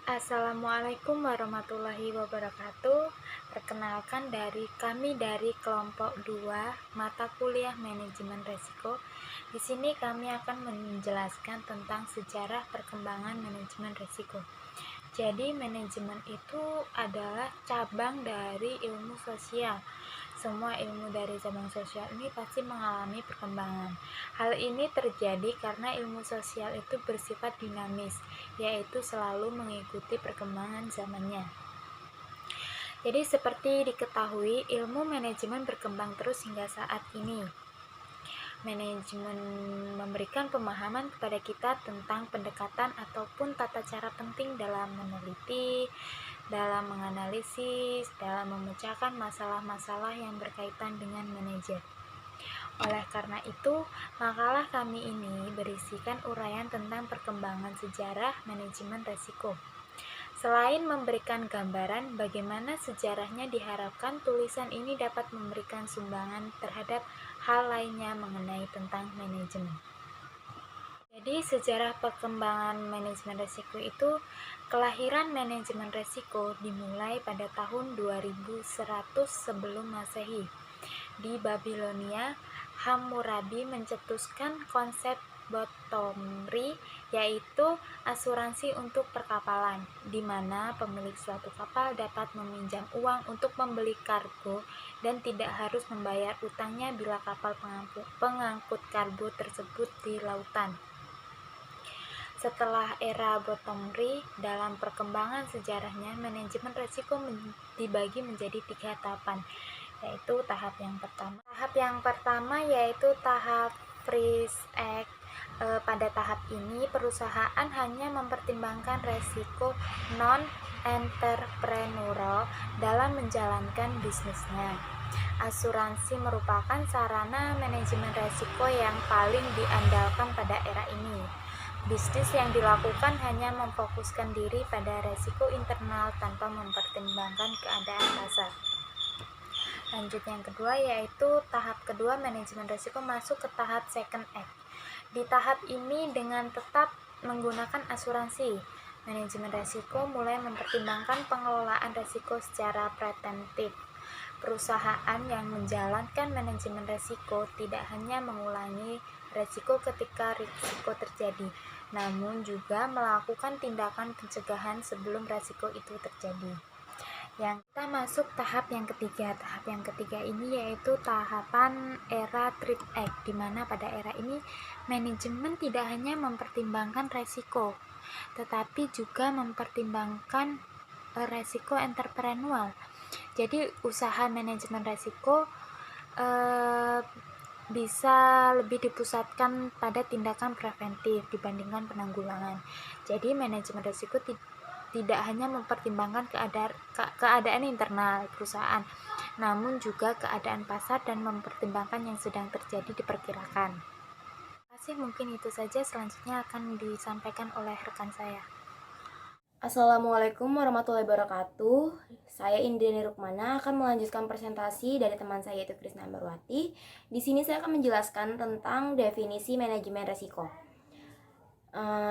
Assalamualaikum warahmatullahi wabarakatuh. Perkenalkan kami dari kelompok 2 mata kuliah manajemen risiko. Di sini kami akan menjelaskan tentang sejarah perkembangan manajemen risiko. Jadi manajemen itu adalah cabang dari ilmu sosial. Semua ilmu dari cabang sosial ini pasti mengalami perkembangan. Hal ini terjadi karena ilmu sosial itu bersifat dinamis, yaitu selalu mengikuti perkembangan zamannya. Jadi seperti diketahui, ilmu manajemen berkembang terus hingga saat ini. Manajemen memberikan pemahaman kepada kita tentang pendekatan ataupun tata cara penting dalam meneliti, dalam menganalisis, dalam memecahkan masalah-masalah yang berkaitan dengan manajer. Oleh karena itu, makalah kami ini berisikan uraian tentang perkembangan sejarah manajemen risiko. Selain memberikan gambaran bagaimana sejarahnya, diharapkan tulisan ini dapat memberikan sumbangan terhadap hal lainnya mengenai tentang manajemen. Jadi sejarah perkembangan manajemen risiko itu, kelahiran manajemen risiko dimulai pada tahun 2100 sebelum Masehi. Di Babilonia, Hammurabi mencetuskan konsep bottomry, yaitu asuransi untuk perkapalan, di mana pemilik suatu kapal dapat meminjam uang untuk membeli kargo dan tidak harus membayar utangnya bila kapal pengangkut kargo tersebut di lautan. Setelah era bottomry, dalam perkembangan sejarahnya, manajemen risiko dibagi menjadi 3 tahapan, yaitu tahap yang pertama. Tahap yang pertama yaitu tahap freeze act. Pada tahap ini, perusahaan hanya mempertimbangkan resiko non-entrepreneurial dalam menjalankan bisnisnya. Asuransi merupakan sarana manajemen risiko yang paling diandalkan pada era ini. Bisnis yang dilakukan hanya memfokuskan diri pada resiko internal tanpa mempertimbangkan keadaan pasar. Lanjut yang kedua, yaitu tahap kedua manajemen risiko masuk ke tahap second act. Di tahap ini dengan tetap menggunakan asuransi, manajemen risiko mulai mempertimbangkan pengelolaan risiko secara preventif. Perusahaan yang menjalankan manajemen risiko tidak hanya mengulangi risiko ketika risiko terjadi, namun juga melakukan tindakan pencegahan sebelum risiko itu terjadi. Yang kita masuk tahap yang ketiga. Tahap yang ketiga ini yaitu tahapan era Third Act, di mana pada era ini manajemen tidak hanya mempertimbangkan resiko, tetapi juga mempertimbangkan resiko entrepreneurial. Jadi usaha manajemen resiko bisa lebih dipusatkan pada tindakan preventif dibandingkan penanggulangan. Jadi manajemen risiko tidak hanya mempertimbangkan keadaan internal perusahaan, namun juga keadaan pasar dan mempertimbangkan yang sedang terjadi diperkirakan. Terima kasih, mungkin itu saja. Selanjutnya akan disampaikan oleh rekan saya. Assalamualaikum warahmatullahi wabarakatuh. Saya Indiani Rukmana akan melanjutkan presentasi dari teman saya yaitu Krisna Ambarwati. Di sini saya akan menjelaskan tentang definisi manajemen resiko.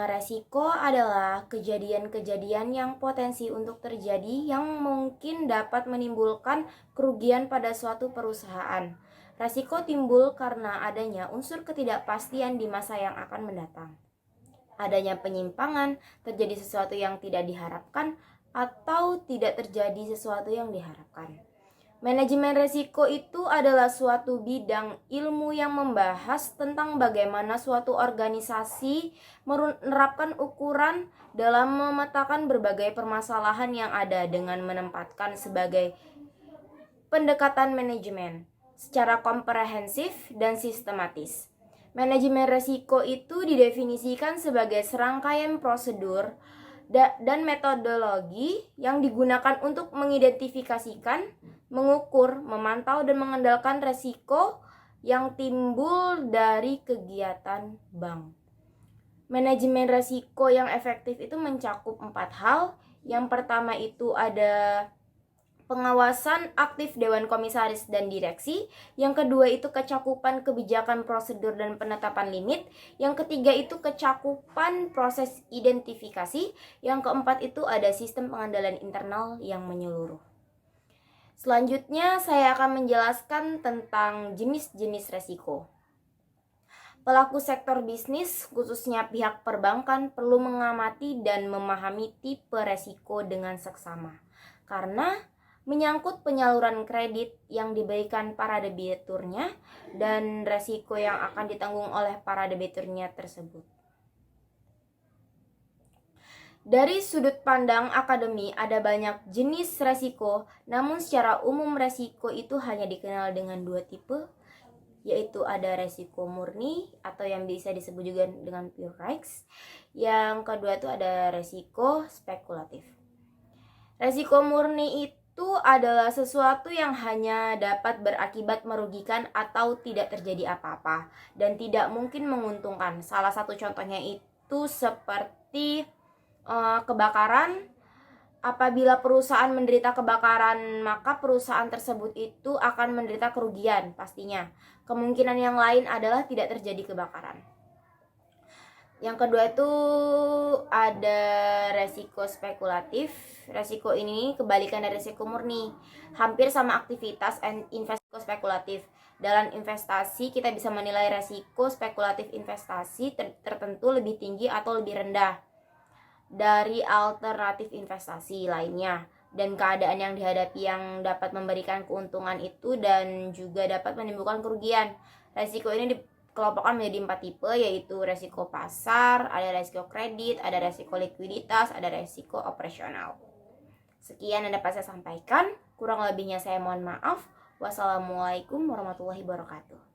Resiko adalah kejadian-kejadian yang potensi untuk terjadi yang mungkin dapat menimbulkan kerugian pada suatu perusahaan. Resiko timbul karena adanya unsur ketidakpastian di masa yang akan mendatang. Adanya penyimpangan, terjadi sesuatu yang tidak diharapkan, atau tidak terjadi sesuatu yang diharapkan. Manajemen resiko itu adalah suatu bidang ilmu yang membahas tentang bagaimana suatu organisasi menerapkan ukuran dalam memetakan berbagai permasalahan yang ada dengan menempatkan sebagai pendekatan manajemen secara komprehensif dan sistematis. Manajemen resiko itu didefinisikan sebagai serangkaian prosedur dan metodologi yang digunakan untuk mengidentifikasikan, mengukur, memantau, dan mengendalikan resiko yang timbul dari kegiatan bank. Manajemen resiko yang efektif itu mencakup 4 hal. Yang pertama itu ada pengawasan aktif Dewan Komisaris dan Direksi. Yang kedua itu kecakupan kebijakan prosedur dan penetapan limit. Yang ketiga itu kecakupan proses identifikasi. Yang keempat itu ada sistem pengendalian internal yang menyeluruh. Selanjutnya saya akan menjelaskan tentang jenis-jenis resiko. Pelaku sektor bisnis, khususnya pihak perbankan, perlu mengamati dan memahami tipe resiko dengan seksama. Karena menyangkut penyaluran kredit yang diberikan para debiturnya dan resiko yang akan ditanggung oleh para debiturnya tersebut. Dari sudut pandang akademi ada banyak jenis resiko, namun secara umum resiko itu hanya dikenal dengan dua tipe, yaitu ada resiko murni atau yang bisa disebut juga dengan pure risks. Yang kedua itu ada resiko spekulatif. Resiko murni itu adalah sesuatu yang hanya dapat berakibat merugikan atau tidak terjadi apa-apa dan tidak mungkin menguntungkan. Salah satu contohnya itu seperti kebakaran. Apabila perusahaan menderita kebakaran, maka perusahaan tersebut itu akan menderita kerugian pastinya. Kemungkinan yang lain adalah tidak terjadi kebakaran. Yang kedua itu ada resiko spekulatif. Resiko ini kebalikan dari resiko murni. Hampir sama aktivitas investasi spekulatif. Dalam investasi kita bisa menilai resiko spekulatif investasi tertentu lebih tinggi atau lebih rendah dari alternatif investasi lainnya, dan keadaan yang dihadapi yang dapat memberikan keuntungan itu dan juga dapat menimbulkan kerugian. Resiko ini dikelompokkan menjadi 4 tipe, yaitu resiko pasar, ada resiko kredit, ada resiko likuiditas, ada resiko operasional. Sekian yang dapat saya sampaikan, kurang lebihnya saya mohon maaf. Wassalamualaikum warahmatullahi wabarakatuh.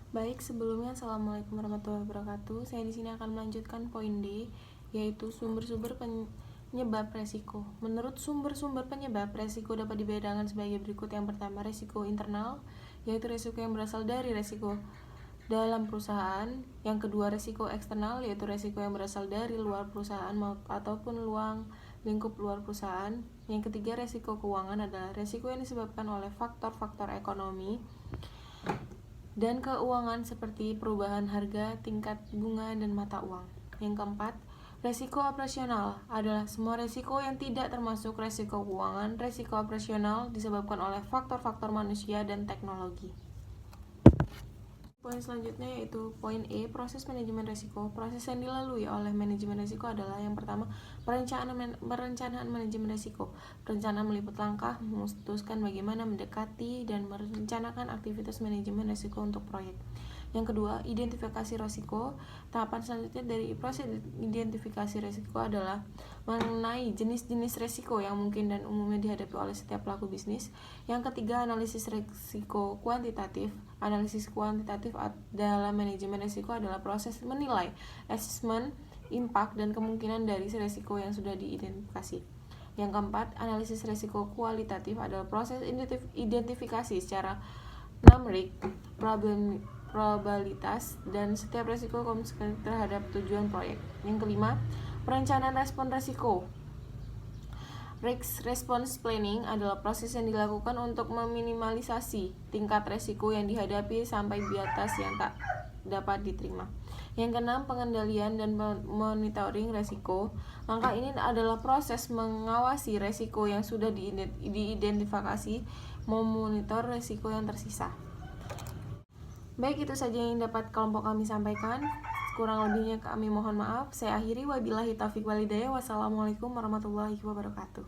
Baik, sebelumnya Assalamualaikum warahmatullahi wabarakatuh. Saya di sini akan melanjutkan poin D, yaitu sumber-sumber penyebab resiko. Menurut sumber-sumber penyebab resiko dapat dibedakan sebagai berikut. Yang pertama, resiko internal, yaitu resiko yang berasal dari resiko dalam perusahaan. Yang kedua, resiko eksternal, yaitu resiko yang berasal dari luar perusahaan ataupun lingkup luar perusahaan. Yang ketiga, resiko keuangan adalah resiko yang disebabkan oleh faktor-faktor ekonomi dan keuangan seperti perubahan harga, tingkat bunga, dan mata uang. Yang keempat, resiko operasional adalah semua resiko yang tidak termasuk resiko keuangan. Resiko operasional disebabkan oleh faktor-faktor manusia dan teknologi. Poin selanjutnya yaitu poin E, proses manajemen risiko. Proses yang dilalui oleh manajemen risiko adalah yang pertama, perencanaan manajemen risiko. Perencanaan meliputi langkah memutuskan bagaimana mendekati dan merencanakan aktivitas manajemen risiko untuk proyek. Yang kedua, identifikasi risiko. Tahapan selanjutnya dari proses identifikasi risiko adalah mengenai jenis-jenis risiko yang mungkin dan umumnya dihadapi oleh setiap pelaku bisnis. Yang ketiga, analisis risiko kuantitatif. Analisis kuantitatif dalam manajemen risiko adalah proses menilai, assessment, impact, dan kemungkinan dari risiko yang sudah diidentifikasi. Yang keempat, analisis risiko kualitatif adalah proses identifikasi secara numerik, probabilitas, dan setiap risiko konsekuensi terhadap tujuan proyek. Yang kelima, perencanaan respon risiko. Risk response planning adalah proses yang dilakukan untuk meminimalisasi tingkat risiko yang dihadapi sampai batas yang tak dapat diterima. Yang keenam, pengendalian dan monitoring risiko. Langkah ini adalah proses mengawasi risiko yang sudah diidentifikasi, memonitor risiko yang tersisa. Baik, itu saja yang dapat kelompok kami sampaikan. Kurang lebihnya kami mohon maaf. Saya akhiri, wabillahi taufiq walhidayah. Wassalamualaikum warahmatullahi wabarakatuh.